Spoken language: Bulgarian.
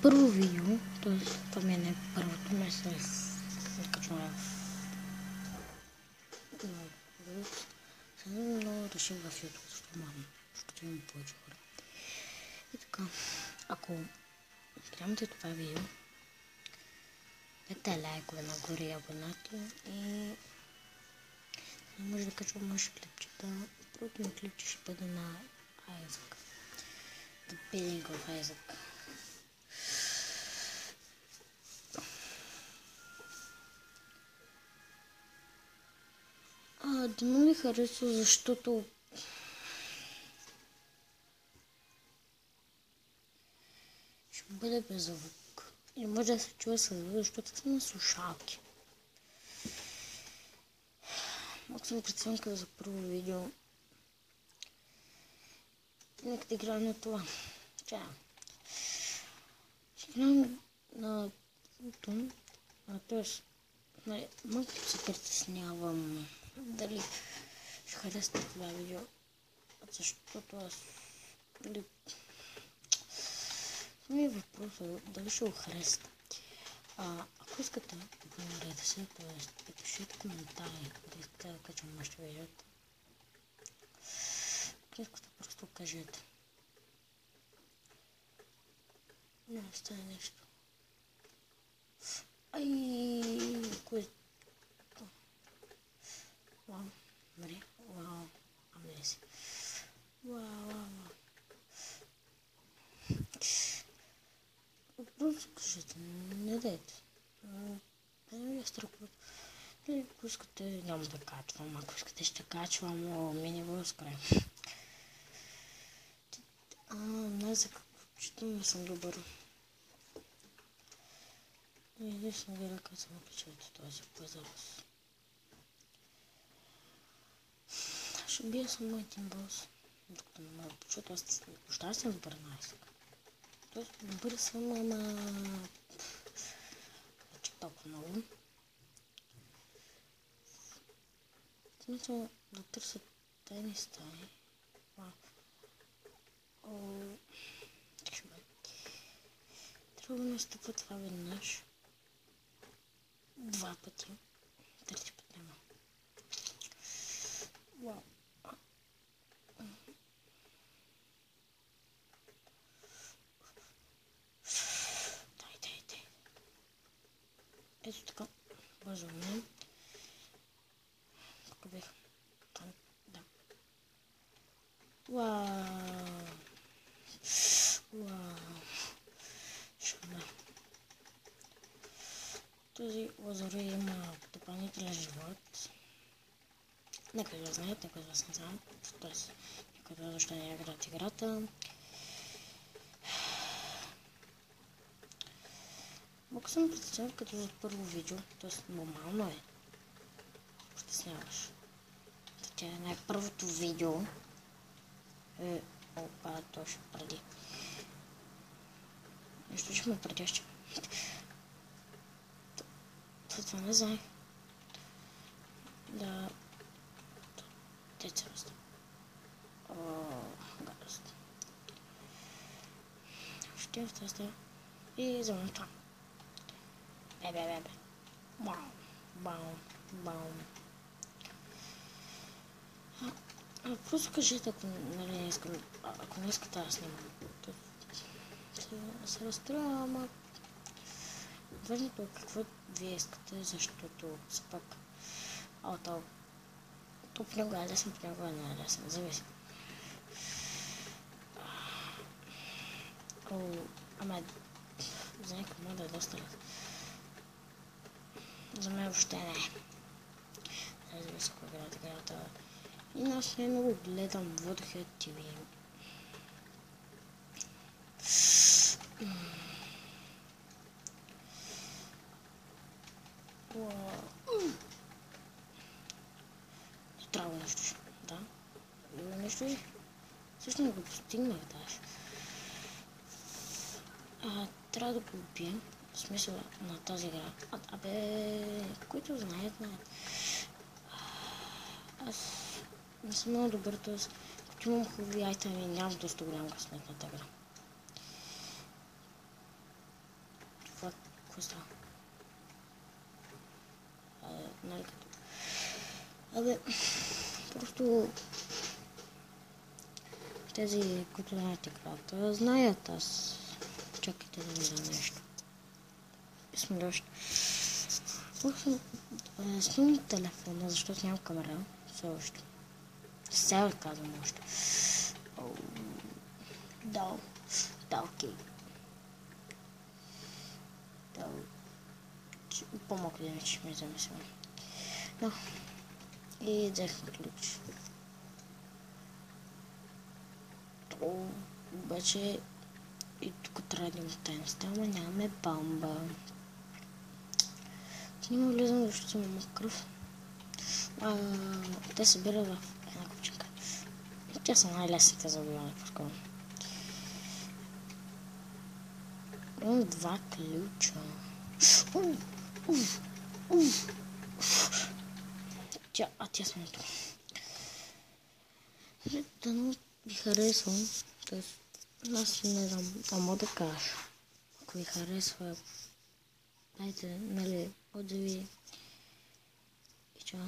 първо видео, т.е. това ми е не първото, ме се качваме но реших в YouTube, защото мам, защото имам повече хора. И така, ако приемате това видео, дайте лайкове нагоре и абонати и не може да качвам още клипчета. Първото ми клипче ще бъде на Isaac. The Binding of Isaac. Да не ми харесва, защото ще бъде без звук. И може да се чува със звук, защото съм на слушалки. Малко съм преценка за първо видео. Нека да играем на това. Чао. Ще играем на Плутон. Тоест, малко се притеснявам дали ще харесате това видео. Защото аз ми е въпросът дали ще го харесате. Ако искате да помогнете се, т.е. пишете коментари, да искате да качвам още видеото. Ако искате, просто кажете. Не стане нещо. Кое? Вау, мре, вау, амнези. Вау. Просто кажете, не дайте. Не ми е страхуват. Ако искате, няма да качвам. Ако искате, ще качвам мини възкрай. Не за какво. Считам, съм добър. Единствено гледа как съм отличавате този пазарус. Ще бия съм мой тимбос. Докато не мога, защото аз въобще съм добър на Isaac. Тоест добър съм, ама чак толкова много. В смисъл да търся тайни стаи. Трябва да настъпва това веднъж. 2 пъти. 3 път няма. Вау. Дай. Ето така. Бързаме. Тук бях. Там. Да. Вау. Шума. Този лазари има допълнителен живот. Нека да знаят, нека да се знаят. Тоест, нека да защо не играят играта. Малко съм притеснен като за първо видео, т.е. нормално е. Притесняваш. Тя е най-първото видео. Опа, точно преди. Нещо ще ме предяще. Това не знае. Да. Деца раста. Гадост. Ще в тази стая. И завърна това. Бе. Баум. Просто кажете, ако не искам, ако не искате да снимам. Се разстроя, ама важното е какво вие искате, защото все пак то понякога е лесен, понякога не е лесен, зависи. Ама за някой може да е доста лесен. За мен въобще не е. Не зависи кой играят играта. И аз не много гледам Woodhead TV. Трябва нещо, да. Има нещо и също не го постигнах даже. Трябва да го убием. В смисъл на тази игра. Които знаят. Аз не съм много добър, т.е. като имам хубави айтеми, нямам доста голям късмет на тази игра. какво става? Нали като... Абе, просто... Тези, които знаят играта, знаят аз. Чакайте да ми да нещо. Смилощ. Просто снимам телефона, защото нямам камера. Все още. Сега казвам още. Да, окей. Да. По-малко да ще ми замисля. Но. И взехме ключ. Обаче и тук трябва да има таинство, ама нямаме бамба. Няма влизам, защото съм имал кръв. Те събират в една купчинка. Тя са най-лесните за убиване, по-скоро. Имам 2 ключа. Тя съм тук. Дано ви харесвам. Тоест, аз не знам, мога да кажа. Ако ви харесва, дайте, нали, отзиви. И чао.